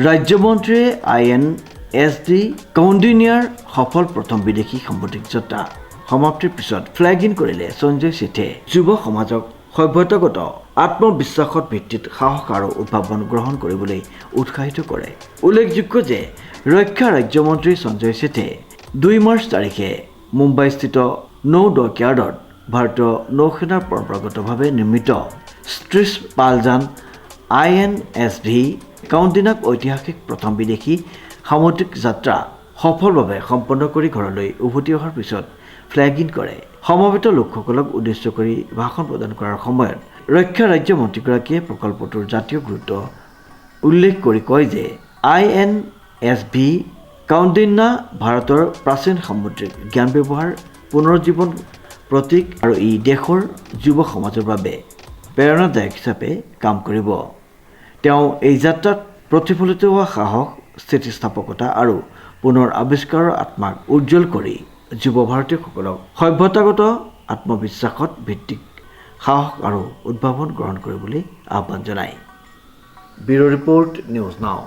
ৰাজ্যমন্ত্ৰীয়ে INSD কৌণ্ডিন্যাৰ সফল প্ৰথম বিদেশী সামুদ্ৰিক যাত্ৰা সমাপ্তিৰ পিছত ফ্লেগ ইন কৰিলে সঞ্জয় ছেঠে যুৱ সমাজক সভ্যতাগত আত্মবিশ্বাসত ভিত্তিত সাহস আৰু উদ্ভাৱন গ্ৰহণ কৰিবলৈ উৎসাহিত কৰে। উল্লেখযোগ্য যে ৰক্ষা ৰাজ্যমন্ত্ৰী সঞ্জয় ছেঠে 2 মাৰ্চ তাৰিখে মুম্বাইস্থিত নৌ ডকয়াৰ্ডত ভাৰতীয় নৌসেনাৰ পৰম্পৰাগতভাৱে নিৰ্মিত ষ্ট্ৰিছ পালজান INSV কাউণ্ডিনাক ঐতিহাসিক প্ৰথম বিদেশী সামুদ্ৰিক যাত্ৰা সফলভাৱে সম্পন্ন কৰি ঘৰলৈ উভতি অহাৰ পিছত ফ্লেগ ইন কৰে। সমবেত লোকসকলক উদ্দেশ্য কৰি ভাষণ প্ৰদান কৰাৰ সময়ত ৰক্ষা ৰাজ্যমন্ত্ৰীগৰাকীয়ে প্ৰকল্পটোৰ জাতীয় গুৰুত্ব উল্লেখ কৰি কয় যে INSV কাউণ্ডিন্যা ভাৰতৰ প্ৰাচীন সামুদ্ৰিক জ্ঞান ব্যৱহাৰ পুনৰুজ্জীৱন প্ৰতীক আৰু ই দেশৰ যুৱ সমাজৰ বাবে প্ৰেৰণাদায়ক হিচাপে কাম কৰিব। তেওঁ এই যাত্ৰাত প্ৰতিফলিত হোৱা সাহস, স্থিতিস্থাপকতা আৰু পুনৰ আৱিষ্কাৰৰ আত্মাক উজ্জ্বল কৰি যুৱ ভাৰতীয়সকলক সভ্যতাগত আত্মবিশ্বাসত ভিত্তিক সাহস আৰু উদ্ভাৱন গ্ৰহণ কৰিবলৈ আহ্বান জনায়। Bureau report news now.